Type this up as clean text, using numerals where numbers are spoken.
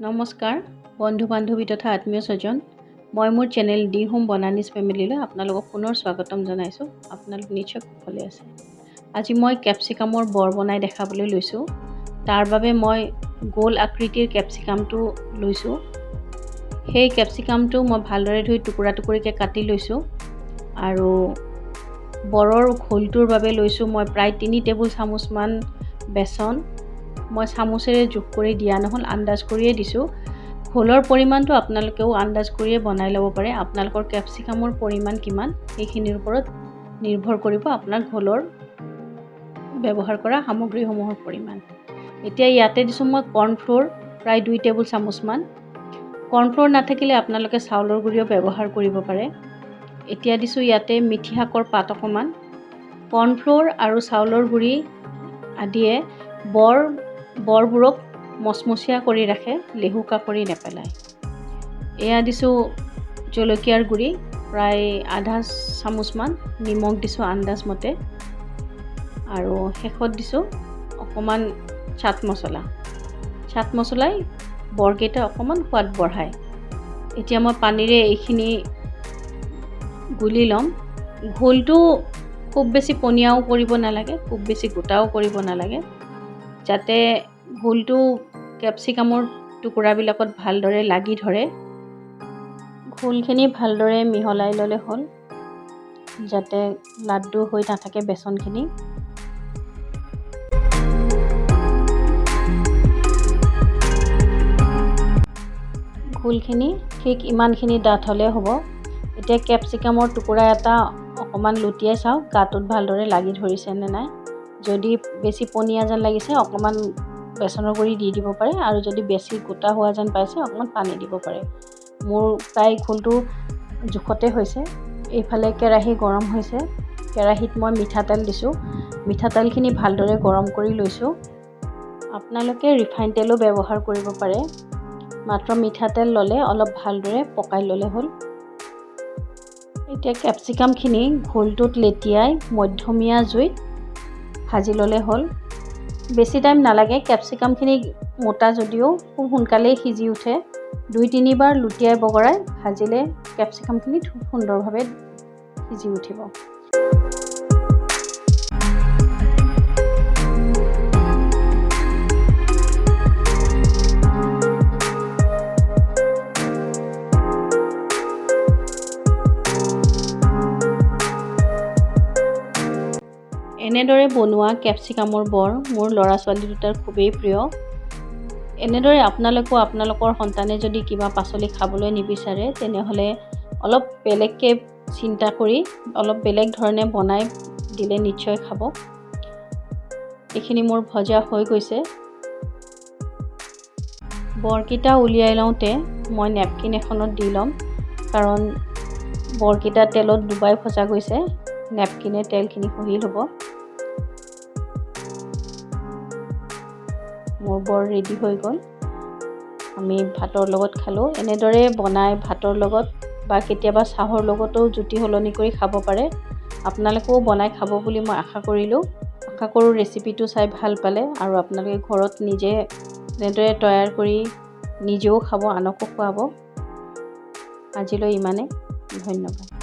নমস্কাৰ বন্ধু বান্ধৱী তথা আত্মীয় স্বজন মই মোৰ চেনেল ডি হোম বনানিজ ফেমিলিলৈ আপোনালোকক পুনৰ স্বাগতম জনাইছোঁ। আপোনালোক নিশ্চয় কুশলে আছে। আজি মই কেপচিকামৰ বৰ বনাই দেখাবলৈ লৈছোঁ। তাৰ বাবে মই গোল আকৃতিৰ কেপচিকামটো লৈছোঁ। সেই কেপচিকামটো মই ভালদৰে ধুই টুকুৰা টুকুৰিকৈ কাটি লৈছোঁ আৰু বৰৰ ঘোলটোৰ বাবে লৈছোঁ মই প্ৰায় 3 টেবুল চামুচমান বেচন। মই চামুচেৰে জোখ কৰি দিয়া নহ'ল, আন্দাজ কৰিয়ে দিছোঁ। ঘোলৰ পৰিমাণটো আপোনালোকেও আন্দাজ কৰিয়ে বনাই ল'ব পাৰে। আপোনালোকৰ কেপচিকামৰ পৰিমাণ কিমান সেইখিনিৰ ওপৰত নিৰ্ভৰ কৰিব আপোনাৰ ঘোলৰ ব্যৱহাৰ কৰা সামগ্ৰীসমূহৰ পৰিমাণ। এতিয়া ইয়াতে দিছোঁ মই কৰ্ণফ্ল'ৰ প্ৰায় 2 টেবুল চামুচমান। কৰ্ণফ্ল'ৰ নাথাকিলে আপোনালোকে চাউলৰ গুড়িও ব্যৱহাৰ কৰিব পাৰে। এতিয়া দিছোঁ ইয়াতে মিঠি শাকৰ পাত অকণমান। কৰ্ণফ্ল'ৰ আৰু চাউলৰ গুড়ি আদিয়ে বৰবোৰক মচমচীয়া কৰি ৰাখে, লেহুকা কৰি নেপেলায়। এয়া দিছোঁ জলকীয়াৰ গুড়ি প্ৰায় আধা চামুচমান, নিমখ দিছোঁ আন্দাজ মতে আৰু শেষত দিছোঁ অকণমান চাট মছলা। চাট মছলাই বৰকেইটা অকণমান সোৱাদ বঢ়ায়। এতিয়া মই পানীৰে এইখিনি গুলি ল'ম। ঘোলটো খুব বেছি পনীয়াও কৰিব নালাগে, খুব বেছি গোটাও কৰিব নালাগে, যাতে ঘোলটো কেপচিকামৰ টুকুৰাবিলাকত ভালদৰে লাগি ধৰে। ঘোলখিনি ভালদৰে মিহলাই ল'লে হ'ল, যাতে লাড্ডু হৈ নাথাকে বেচনখিনি। ঘোলখিনি ঠিক ইমানখিনি ডাঠ হ'লে হ'ব। এতিয়া কেপচিকামৰ টুকুৰা এটা অকণমান লুটিয়াই চাওক গাটোত ভালদৰে লাগি ধৰিছে নে নাই। যদি বেছি পনীয়া যেন লাগিছে অকণমান বেচনৰ গুড়ি দি দিব পাৰে, আৰু যদি বেছি গোটা হোৱা যেন পাইছে অকণমান পানী দিব পাৰে। মোৰ প্ৰায় ঘোলটো জোখতে হৈছে। এইফালে কেৰাহী গৰম হৈছে। কেৰাহীত মই মিঠাতেল দিছোঁ। মিঠাতেলখিনি ভালদৰে গৰম কৰি লৈছোঁ। আপোনালোকে ৰিফাইন তেলো ব্যৱহাৰ কৰিব পাৰে। মাত্ৰ মিঠাতেল ল'লে অলপ ভালদৰে পকাই ল'লে হ'ল। এতিয়া কেপচিকামখিনি ঘোলটোত লেটিয়াই মধ্যমীয়া জুইত ভাজি ল'লে হ'ল। বেছি টাইম নালাগে। কেপচিকামখিনি মোটা যদিও খুব সোনকালেই সিজি উঠে। 2-3 বাৰ লুটিয়াই বগৰাই ভাজিলে কেপচিকামখিনি খুব সুন্দৰভাৱে সিজি উঠিব। এনেদৰে বনোৱা কেপচিকামৰ বৰ মোৰ ল'ৰা ছোৱালী দুটাৰ খুবেই প্ৰিয়। এনেদৰে আপোনালোকেও আপোনালোকৰ সন্তানে যদি কিবা পাচলি খাবলৈ নিবিচাৰে তেনেহ'লে অলপ বেলেগকৈ চিন্তা কৰি অলপ বেলেগ ধৰণে বনাই দিলে নিশ্চয় খাব। এইখিনি মোৰ ভজা হৈ গৈছে। বৰকেইটা উলিয়াই লওঁতে মই নেপকিন এখনত দি ল'ম, কাৰণ বৰকেইটা তেলত ডুবাই ভজা গৈছে। নেপকিনে তেলখিনি শুহি ল'ব। মোৰ বৰ ৰেডি হৈ গ'ল। আমি ভাতৰ লগত খালোঁ। এনেদৰে বনাই ভাতৰ লগত বা কেতিয়াবা চাহৰ লগতো জুতি সলনি কৰি খাব পাৰে। আপোনালোকেও বনাই খাব বুলি মই আশা কৰিলোঁ। আশা কৰোঁ ৰেচিপিটো চাই ভাল পালে আৰু আপোনালোকে ঘৰত নিজে এনেদৰে তৈয়াৰ কৰি নিজেও খাব, আনকো খুৱাব। আজিলৈ ইমানে। ধন্যবাদ।